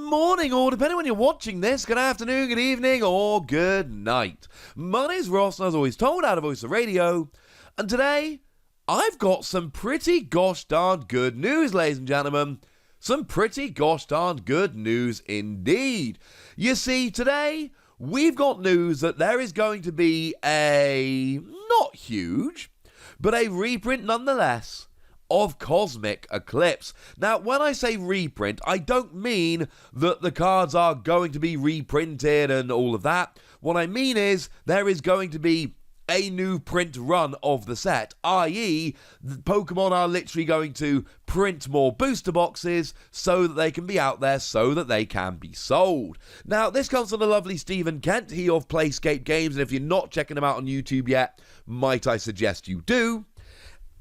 morning, or depending when you're watching this, good afternoon, good evening, or good night. My name's Ross, and as always told, out of Voice of Radio, and today, I've got some pretty gosh darn good news, ladies and gentlemen. Some pretty gosh darn good news indeed. You see, today, we've got news that there is going to be a, not huge, but a reprint nonetheless, of Cosmic Eclipse. Now, when I say reprint, I don't mean that the cards are going to be reprinted and all of that. What I mean is there is going to be a new print run of the set, i.e. the Pokemon are literally going to print more booster boxes so that they can be out there, so that they can be sold. Now, this comes from the lovely Stephen Kent, he of Playscape Games, and if you're not checking him out on YouTube yet, might I suggest you do.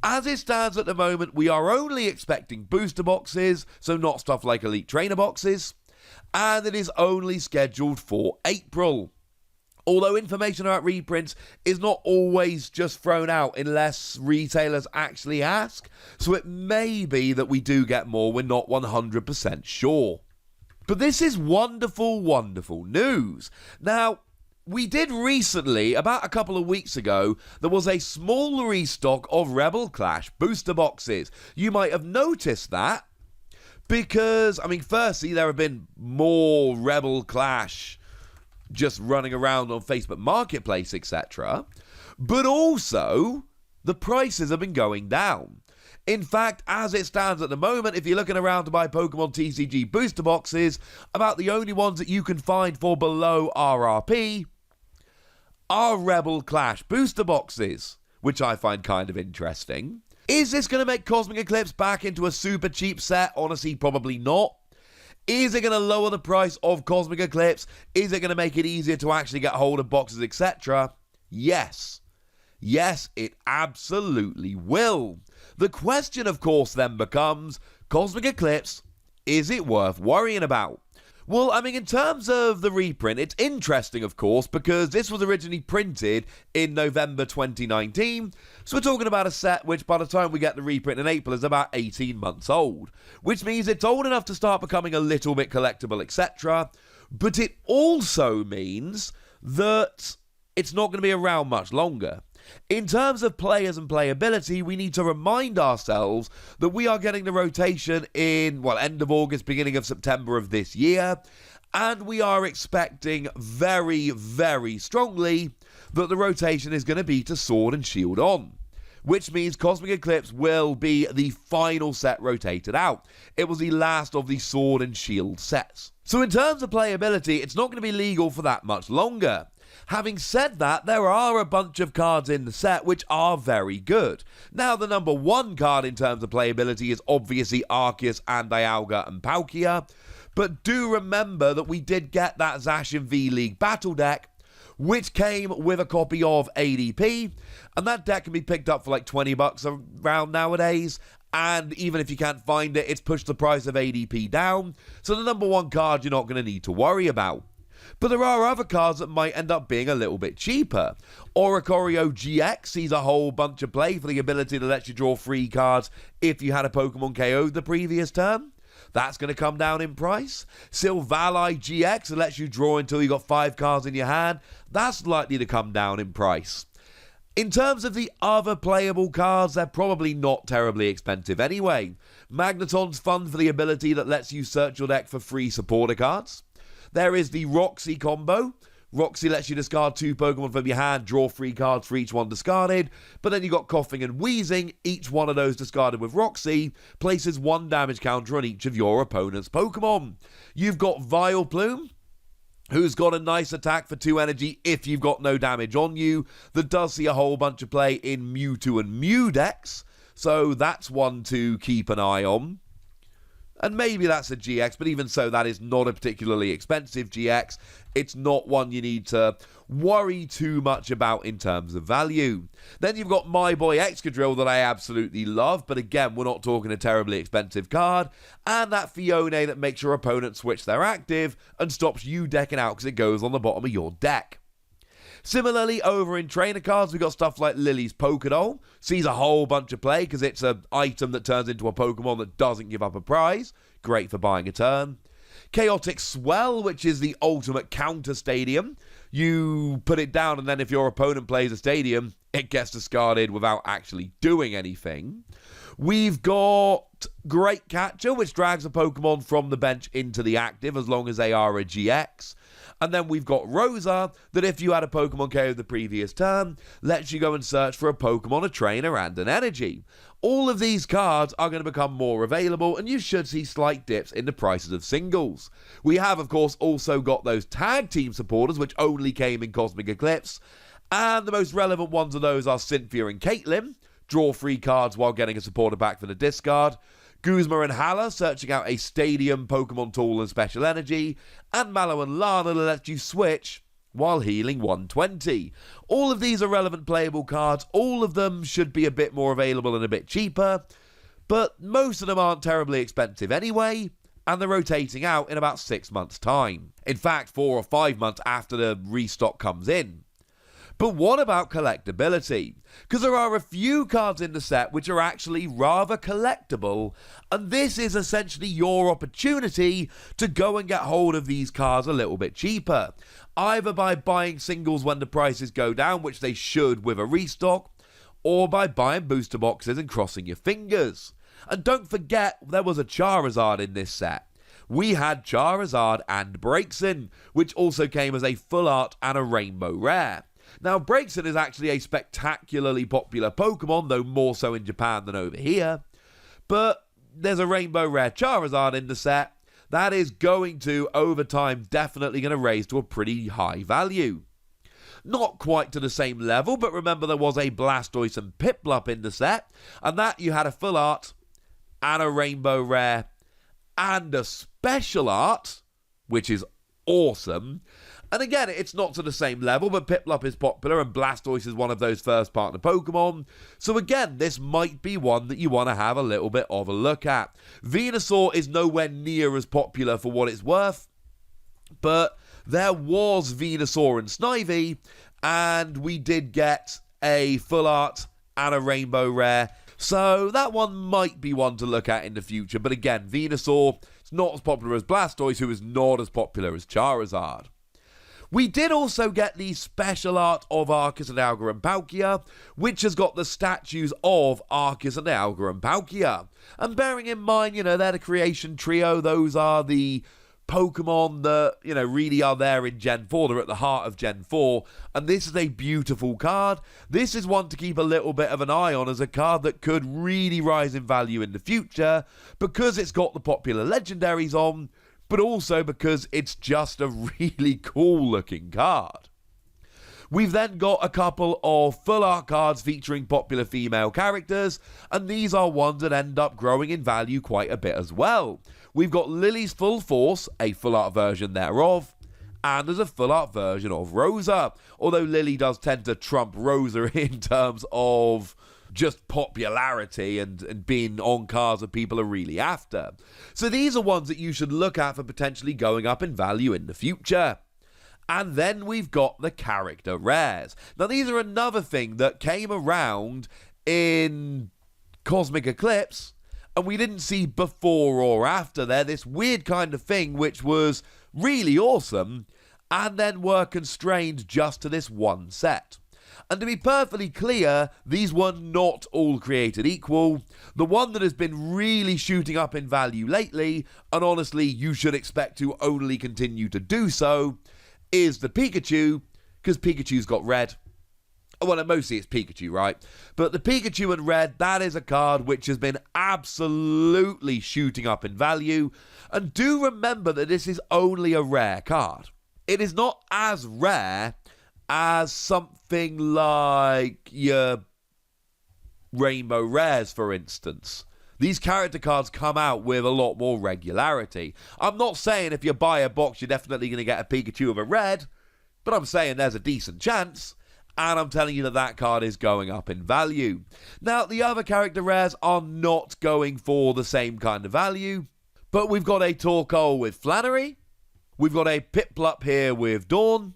As it stands at the moment, we are only expecting booster boxes, so not stuff like Elite Trainer boxes, and it is only scheduled for April. Although information about reprints is not always just thrown out unless retailers actually ask, so it may be that we do get more, we're not 100% sure. But this is wonderful, wonderful news. Now, we did recently, about a couple of weeks ago, there was a small restock of Rebel Clash booster boxes. You might have noticed that because, I mean, firstly, there have been more Rebel Clash just running around on Facebook Marketplace, etc. But also, the prices have been going down. In fact, as it stands at the moment, if you're looking around to buy Pokemon TCG booster boxes, about the only ones that you can find for below RRP are Rebel Clash booster boxes, which I find kind of interesting. Is this going to make Cosmic Eclipse back into a super cheap set? Honestly, probably not. Is it going to lower the price of Cosmic Eclipse? Is it going to make it easier to actually get hold of boxes, etc.? Yes. Yes, it absolutely will. The question, of course, then becomes, Cosmic Eclipse, is it worth worrying about? Well, I mean, in terms of the reprint, it's interesting, of course, because this was originally printed in November 2019, so we're talking about a set which, by the time we get the reprint in April, is about 18 months old, which means it's old enough to start becoming a little bit collectible, etc., but it also means that it's not going to be around much longer. In terms of players and playability, we need to remind ourselves that we are getting the rotation in, well, end of August, beginning of September of this year, and we are expecting very, very strongly that the rotation is going to be to Sword and Shield on, which means Cosmic Eclipse will be the final set rotated out. It was the last of the Sword and Shield sets. So in terms of playability, it's not going to be legal for that much longer. Having said that, there are a bunch of cards in the set which are very good. Now, the number one card in terms of playability is obviously Arceus and Dialga and Palkia, but do remember that we did get that Zacian V-League battle deck, which came with a copy of ADP, and that deck can be picked up for like $20 around nowadays, and even if you can't find it, it's pushed the price of ADP down, so the number one card you're not going to need to worry about. But there are other cards that might end up being a little bit cheaper. Oricorio GX sees a whole bunch of play for the ability to let you draw free cards if you had a Pokemon KO'd the previous turn. That's going to come down in price. Silvally GX lets you draw until you got 5 cards in your hand. That's likely to come down in price. In terms of the other playable cards, they're probably not terribly expensive anyway. Magneton's fun for the ability that lets you search your deck for free supporter cards. There is the Roxy combo. Roxy lets you discard 2 Pokemon from your hand, draw 3 cards for each one discarded. But then you got Coughing and Wheezing. Each one of those discarded with Roxy places 1 damage counter on each of your opponent's Pokemon. You've got Vileplume, who's got a nice attack for 2 energy if you've got no damage on you. That does see a whole bunch of play in Mewtwo and Mew decks. So that's one to keep an eye on. And maybe that's a GX, but even so, that is not a particularly expensive GX. It's not one you need to worry too much about in terms of value. Then you've got My Boy Excadrill that I absolutely love, but again, we're not talking a terribly expensive card. And that Fione that makes your opponent switch their active and stops you decking out because it goes on the bottom of your deck. Similarly, over in trainer cards, we've got stuff like Lily's Pokédoll. Sees a whole bunch of play because it's an item that turns into a Pokemon that doesn't give up a prize. Great for buying a turn. Chaotic Swell, which is the ultimate counter stadium. You put it down, and then if your opponent plays a stadium, it gets discarded without actually doing anything. We've got Great Catcher, which drags a Pokemon from the bench into the active as long as they are a GX. And then we've got Rosa, that if you had a Pokemon KO the previous turn, lets you go and search for a Pokemon, a trainer, and an energy. All of these cards are going to become more available, and you should see slight dips in the prices of singles. We have, of course, also got those tag team supporters, which only came in Cosmic Eclipse. And the most relevant ones of those are Cynthia and Caitlyn. Draw 3 cards while getting a supporter back for the discard. Guzma and Hala, searching out a Stadium, Pokemon Tool and Special Energy. And Mallow and Lana that lets you switch while healing 120. All of these are relevant playable cards. All of them should be a bit more available and a bit cheaper. But most of them aren't terribly expensive anyway. And they're rotating out in about 6 months' time. In fact, 4 or 5 months after the restock comes in. But what about collectability? Because there are a few cards in the set which are actually rather collectible, and this is essentially your opportunity to go and get hold of these cards a little bit cheaper. Either by buying singles when the prices go down, which they should with a restock, or by buying booster boxes and crossing your fingers. And don't forget, there was a Charizard in this set. We had Charizard and Braixen, which also came as a full art and a rainbow rare. Now, Braixen is actually a spectacularly popular Pokemon, though more so in Japan than over here. But there's a Rainbow Rare Charizard in the set that is going to, over time, definitely going to raise to a pretty high value. Not quite to the same level, but remember there was a Blastoise and Piplup in the set, and that you had a full art and a Rainbow Rare and a special art, which is awesome. And again, it's not to the same level, but Piplup is popular and Blastoise is one of those first partner Pokemon. So again, this might be one that you want to have a little bit of a look at. Venusaur is nowhere near as popular for what it's worth, but there was Venusaur and Snivy, and we did get a full art and a rainbow rare. So that one might be one to look at in the future. But again, Venusaur is not as popular as Blastoise, who is not as popular as Charizard. We did also get the special art of Arceus and Alga and Palkia, which has got the statues of Arceus and Alga and Palkia. And bearing in mind, they're the creation trio, those are the Pokemon that, really are there in Gen 4. They're at the heart of Gen 4. And this is a beautiful card. This is one to keep a little bit of an eye on as a card that could really rise in value in the future because it's got the popular legendaries on, but also because it's just a really cool looking card. We've then got a couple of full art cards featuring popular female characters, and these are ones that end up growing in value quite a bit as well. We've got Lily's Full Force, a full art version thereof, and there's a full art version of Rosa, although Lily does tend to trump Rosa in terms of just popularity and being on cards that people are really after. So these are ones that you should look at for potentially going up in value in the future. And then we've got the character rares. Now these are another thing that came around in Cosmic Eclipse and we didn't see before or after. They're this weird kind of thing which was really awesome and then were constrained just to this one set. And to be perfectly clear, these were not all created equal. The one that has been really shooting up in value lately, and honestly you should expect to only continue to do so, is the Pikachu, because Pikachu's got red. Well, mostly it's Pikachu, right? But the Pikachu in red, that is a card which has been absolutely shooting up in value. And do remember that this is only a rare card. It is not as rare as something like your Rainbow Rares, for instance. These character cards come out with a lot more regularity. I'm not saying if you buy a box you're definitely going to get a Pikachu of a red, but I'm saying there's a decent chance, and I'm telling you that that card is going up in value. Now, the other character rares are not going for the same kind of value, but we've got a Torkoal with Flannery, we've got a Piplup here with Dawn,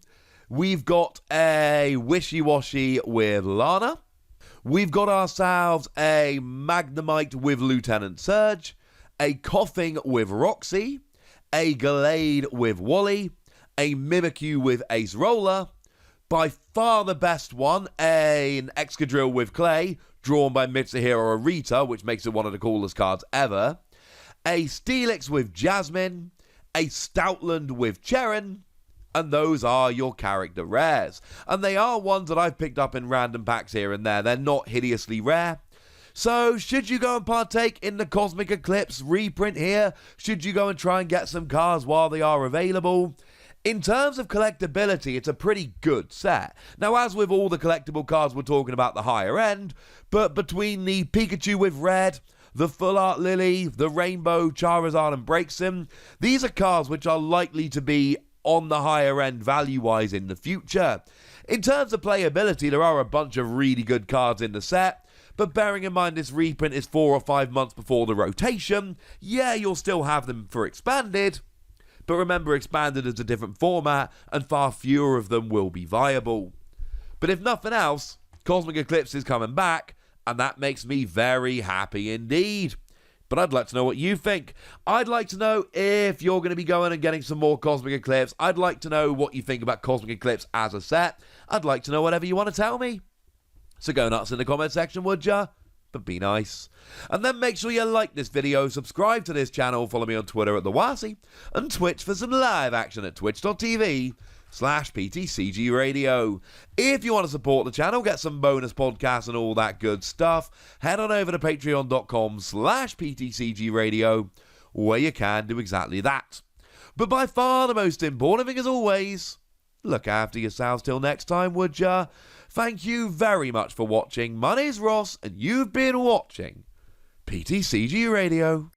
we've got a Wishy-Washy with Lana, we've got ourselves a Magnemite with Lieutenant Surge, a Coughing with Roxy, a Gallade with Wally, a Mimikyu with Ace Roller, by far the best one, an Excadrill with Clay, drawn by Mitsuhiro Arita, which makes it one of the coolest cards ever, a Steelix with Jasmine, a Stoutland with Cherin, and those are your character rares. And they are ones that I've picked up in random packs here and there. They're not hideously rare. So, should you go and partake in the Cosmic Eclipse reprint here? Should you go and try and get some cards while they are available? In terms of collectability, it's a pretty good set. Now, as with all the collectible cards, we're talking about the higher end, but between the Pikachu with red, the Full Art Lily, the Rainbow, Charizard and Braixen, these are cards which are likely to be on the higher end value-wise in the future. In terms of playability, there are a bunch of really good cards in the set, but bearing in mind this reprint is 4 or 5 months before the rotation, yeah, you'll still have them for Expanded, but remember Expanded is a different format and far fewer of them will be viable. But if nothing else, Cosmic Eclipse is coming back, and that makes me very happy indeed. But I'd like to know what you think. I'd like to know if you're going to be going and getting some more Cosmic Eclipse. I'd like to know what you think about Cosmic Eclipse as a set. I'd like to know whatever you want to tell me. So go nuts in the comment section, would ya? But be nice. And then make sure you like this video, subscribe to this channel, follow me on Twitter at TheWasi, and Twitch for some live action at twitch.tv/PTCG Radio. If you want to support the channel, get some bonus podcasts and all that good stuff, head on over to patreon.com/PTCG Radio, where you can do exactly that. But by far the most important thing as always, look after yourselves till next time, would ya? Thank you very much for watching. My name's Ross, and you've been watching PTCG Radio.